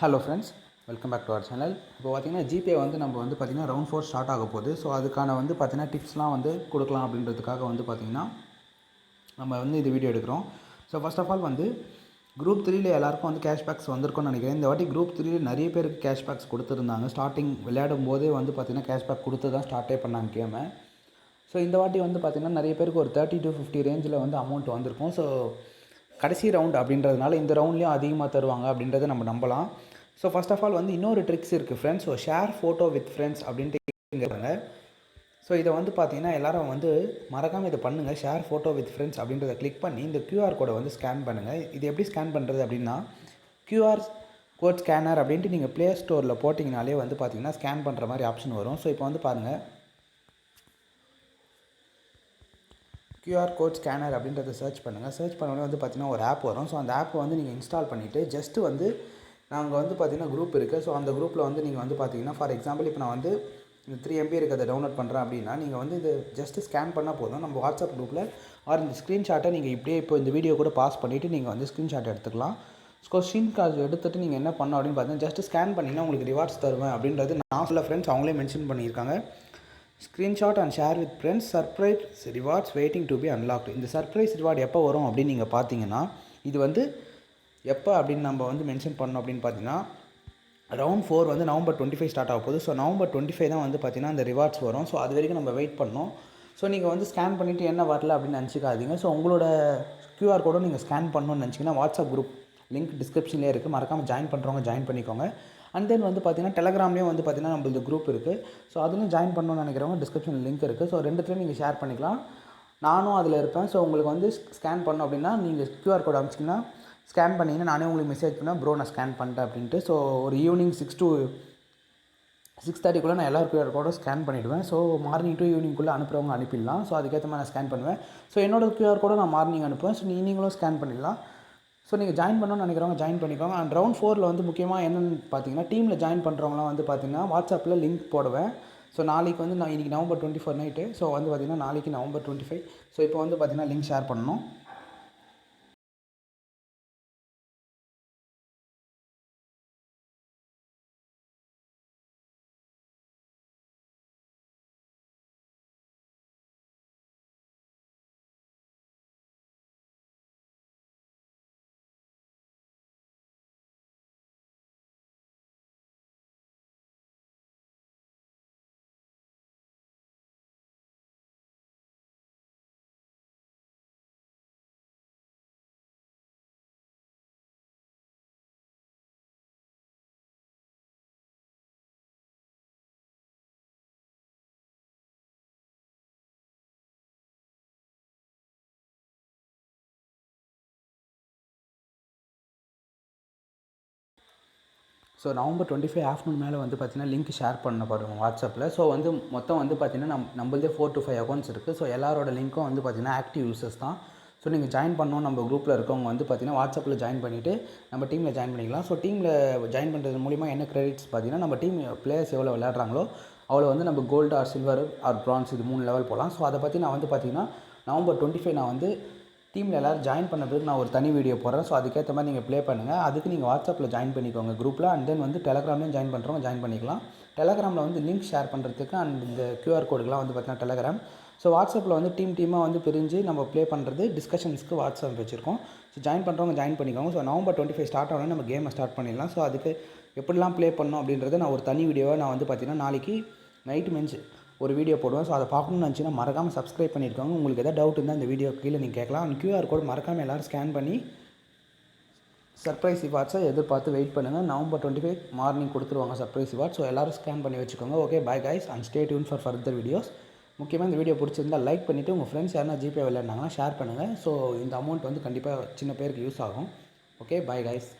Hello friends, welcome back to our channel. இப்போ பார்த்திங்கன்னா GPay நம்ம பார்த்திங்கன்னா Round-4 ஸ்டார்ட் ஆக போகுது. ஸோ அதுக்கான பார்த்திங்கன்னா டிப்ஸ்லாம் கொடுக்கலாம் அப்படின்றதுக்காக பார்த்திங்கன்னா நம்ம இந்த வீடியோ எடுக்கிறோம். So first of all group 3ல எல்லாருக்கும் கேஷ்பேக்ஸ் வந்திருக்கும்னு நினைக்கிறேன். இந்த வாட்டி குரூப் 3ல நிறைய பேருக்கு கேஷ்பேக்ஸ் கொடுத்துருந்தாங்க. ஸ்டார்டிங் விளையாடும் போதே பார்த்திங்கன்னா கேஷ்பேக் கொடுத்து தான் ஸ்டார்ட்டே பண்ணாங்க கேமை. ஸோ இந்த வாட்டி பார்த்திங்கன்னா நிறைய பேருக்கு ஒரு 30 to 50 ரேஞ்சில் அமௌண்ட் வந்திருக்கும். ஸோ கடைசி ரவுண்ட் அப்படின்றதுனால இந்த ரவுண்ட்லேயும் அதிகமாக தருவாங்க அப்படின்றத நம்ம நம்பலாம். ஸோ ஃபர்ஸ்ட் ஆஃப் ஆல் இன்னொரு ட்ரிக்ஸ் இருக்குது friends. So share photo with friends அப்படின்ட்டு கேட்குறாங்க. ஸோ இதை பார்த்தீங்கன்னா எல்லோரும் மறக்காமல் இதை பண்ணுங்கள். ஷேர் ஃபோட்டோ வித் ஃப்ரெண்ட்ஸ் அப்படின்றத கிளிக் பண்ணி இந்த QR கோடை ஸ்கேன் பண்ணுங்கள். இது எப்படி ஸ்கேன் பண்ணுறது அப்படின்னா, QR கோட் ஸ்கேனர் அப்படின்ட்டு நீங்கள் ப்ளே ஸ்டோரில் போட்டிங்கனாலே பார்த்தீங்கன்னா ஸ்கேன் பண்ணுற மாதிரி ஆப்ஷன் வரும். ஸோ இப்போ பாருங்கள், QR கோட் ஸ்கேனர் அப்படின்றத சர்ச் பண்ணுங்கள். சர்ச் பண்ணோடனே பார்த்தீங்கன்னா ஒரு ஆப் வரும். ஸோ அந்த ஆப்பை நீங்கள் இன்ஸ்டால் பண்ணிவிட்டு ஜஸ்ட்டு நாங்கள் பார்த்தீங்கன்னா குரூப் இருக்குது. ஸோ அந்த குரூப்பில் நீங்கள் பார்த்தீங்கன்னா ஃபார் எக்ஸாம்பிள் இப்போ நான் இந்த 3 MB இருக்கிறத டவுன்லோட் பண்ணுறேன் அப்படின்னா நீங்கள் இது ஜஸ்ட்டு ஸ்கேன் பண்ணால் போதும். நம்ம வாட்ஸ்அப் குரூப்பில் ஆர் இந்த ஸ்க்ரீன்ஷாட்டை நீங்கள் இப்படியே இப்போ இந்த வீடியோ கூட பாஸ் பண்ணிவிட்டு நீங்கள் ஸ்க்ரீன்ஷாட் எடுத்துக்கலாம். ஸ்க்ரீன்ஷாட் எடுத்துகிட்டு நீங்கள் என்ன பண்ணணும் அப்படின்னு பார்த்தீங்கன்னா ஜஸ்ட்டு ஸ்கேன் பண்ணிங்கன்னா உங்களுக்கு ரிவார்ட்ஸ் தருவேன் அப்படின்றது நான் சொல்ல ஃப்ரெண்ட்ஸ் அவங்களே மென்ஷன் பண்ணியிருக்காங்க. Screenshot and share with friends, surprise rewards waiting to be unlocked. இந்த சர்ப்ரைஸ் ரிவார்டு எப்போ வரும் அப்படின்னு நீங்கள் பார்த்தீங்கன்னா, இது எப்போ அப்படின்னு நம்ம மென்ஷன் பண்ணோம் அப்படின்னு பார்த்தீங்கன்னா, Round-4 November 25 ஸ்டார்ட் ஆக போகுது. ஸோ November 25 தான் பார்த்தீங்கன்னா அந்த ரிவார்ட்ஸ் வரும். ஸோ அது வரைக்கும் நம்ம வெயிட் பண்ணோம். ஸோ நீங்கள் ஸ்கேன் பண்ணிவிட்டு என்ன வரல அப்படின்னு நினச்சிக்காதீங்க. ஸோ உங்களோட QR கோடும் நீங்கள் ஸ்கேன் பண்ணணும்னு நினச்சிங்கன்னா வாட்ஸ்அப் குரூப் லிங்க் டிஸ்கிரிப்ஷன்லேயே இருக்குது. மறக்காமல் ஜாயின் பண்ணுறவங்க ஜாயின் பண்ணிக்கோங்க. அண்ட் தென் பார்த்தீங்கன்னா டெலகிராம்லேயும் பார்த்தீங்கன்னா நம்மளது குரூப் இருக்குது. ஸோ அதுலேயும் ஜாயின் பண்ணணும்னு நினைக்கிறவங்க டிஸ்கிரிப்ஷனில் லிங்க் இருக்குது. ஸோ ரெண்டுத்துலேயும் நீங்கள் ஷேர் பண்ணிக்கலாம். நானும் அதில் இருப்பேன். ஸோ உங்களுக்கு ஸ்கேன் பண்ணோம் அப்படின்னா நீங்கள் QR கோட் அனுப்பிச்சிங்கன்னா ஸ்கேன் பண்ணிங்கன்னா நானே உங்களுக்கு மெசேஜ் பண்ணேன், ப்ரோ நான் ஸ்கேன் பண்ணிட்டேன் அப்படின்ட்டு. ஸோ ஒரு ஈவினிங் 6 to 6:30 நான் எல்லா QR கோடும் ஸ்கேன் பண்ணிவிடுவேன். ஸோ மார்னிங் டு ஈவினிங்குள்ளே அனுப்புகிறவங்க அனுப்பிடலாம். ஸோ அதுக்கேற்ற மாதிரி நான் ஸ்கேன் பண்ணுவேன். ஸோ என்னோடய QR கோடை நான் மார்னிங் அனுப்புவேன். ஸோ நீங்களும் ஸ்கேன் பண்ணிடலாம். ஸோ நீங்கள் ஜாயின் பண்ணணும்னு நினைக்கிறவங்க ஜாயின் பண்ணிக்கோங்க. அண்ட் Round-4ல் முக்கியமாக என்னென்னு பார்த்தீங்கன்னா, டீமில் ஜாயின் பண்ணுறவங்களாம் பார்த்தீங்கன்னா வாட்ஸ்அப்பில் லிங்க் போடுவேன். ஸோ நாளைக்கு நான் இன்றைக்கி November 24 நைட்டு. ஸோ பார்த்தீங்கன்னா நாளைக்கு November 25. ஸோ இப்போ பார்த்தீங்கன்னா லிங்க் ஷேர் பண்ணணும். ஸோ November 25 ஆஃப்டர்நூன் மேலே பார்த்தீங்கன்னா லிங்க் ஷேர் பண்ண பாருங்கள் வாட்ஸ்அப்பில். ஸோ மொத்தம் பார்த்தீங்கன்னா நம்மளதே 4 to 5 அக்கௌண்ட்ஸ் இருக்குது. ஸோ எல்லாரோட லிங்க்கும் பார்த்தீங்கன்னா ஆக்டிவ் யூசர்ஸ் தான். ஸோ நீங்கள் ஜாயின் பண்ணணும் நம்ம குரூப்பில் இருக்கவங்க பார்த்தீங்கன்னா வாட்ஸ்அப்பில் ஜாயின் பண்ணிவிட்டு நம்ம டீமில் ஜாயின் பண்ணிக்கலாம். ஸோ டீமில் ஜாயின் பண்ணுறது மூலிமா என்ன கிரெடிட்ஸ் பார்த்தீங்கன்னா, நம்ம டீம் பிளேயர்ஸ் எவ்வளோ விளையாடுறாங்களோ அவ்வளோ நம்ம gold or silver or bronze இது 3 லெவல் போகலாம். ஸோ அதை பற்றி நான் பார்த்தீங்கன்னா November 25 நான் டீமில் எல்லோரும் ஜாயின் பண்ண பிறகு நான் ஒரு தனி வீடியோ போடுறேன். ஸோ அதுக்கேற்ற மாதிரி நீங்கள் ப்ளே பண்ணுங்கள். அதுக்கு நீங்கள் வாட்ஸ்அப்பில் ஜாயின் பண்ணிக்கோங்க குரூப்பில். அண்ட் தென் டெலகிராம்லேயும் ஜாயின் பண்ணுறவங்க ஜாயின் பண்ணிக்கலாம். டெலகிராமில் லிங்க் ஷேர் பண்ணுறதுக்கு அண்ட் இந்த QR கோடுக்கெலாம் பார்த்தீங்கன்னா டெலகிராம். ஸோ வாட்ஸ்அப்பில் டீமாக பிரிஞ்சு நம்ம ப்ளே பண்ணுறது டிஸ்கஷன்ஸ்க்கு வாட்ஸ்அப் வச்சுருக்கோம். ஸோ ஜாயின் பண்ணுறவங்க ஜாயின் பண்ணிக்கோங்க. ஸோ November 25 ஸ்டார்ட் ஆகணும் நம்ம கேமை ஸ்டார்ட் பண்ணிடலாம். ஸோ அதுக்கு எப்படிலாம் ப்ளே பண்ணணும் அப்படின்றத நான் ஒரு தனி வீடியோவை நான் பார்த்தீங்கன்னா நாளைக்கு நைட்டு ஒரு வீடியோ போடுவேன். ஸோ அதை பார்க்கணும்னு நினச்சின்னா மறக்காமல் சப்ஸ்கிரைப் பண்ணியிருக்காங்க. உங்களுக்கு எதாவது டவுட் இருந்தால் இந்த வீடியோ கீழே நீங்கள் கேட்கலாம். அந்த QR கோட் மறக்காமல் எல்லோரும் ஸ்கேன் பண்ணி சர்ப்ரைஸ் ரிவார்ட்ஸை எதிர்பார்த்து வெயிட் பண்ணுங்கள். November 25 மார்னிங் கொடுத்துருவாங்க சர்ப்ரைஸ் ரிவார்ட். ஸோ எல்லோரும் ஸ்கேன் பண்ணி வச்சுக்கோங்க. Okay, bye guys and stay tune for further videos. முக்கியமாக இந்த வீடியோ பிடிச்சிருந்தால் லைக் பண்ணிவிட்டு உங்கள் ஃப்ரெண்ட்ஸ் யாருன்னா ஜிபே விளையாடினாங்கன்னா ஷேர் பண்ணுங்கள். ஸோ இந்த அமௌண்ட் கண்டிப்பாக சின்ன பேருக்கு யூஸ் ஆகும். Okay, bye guys.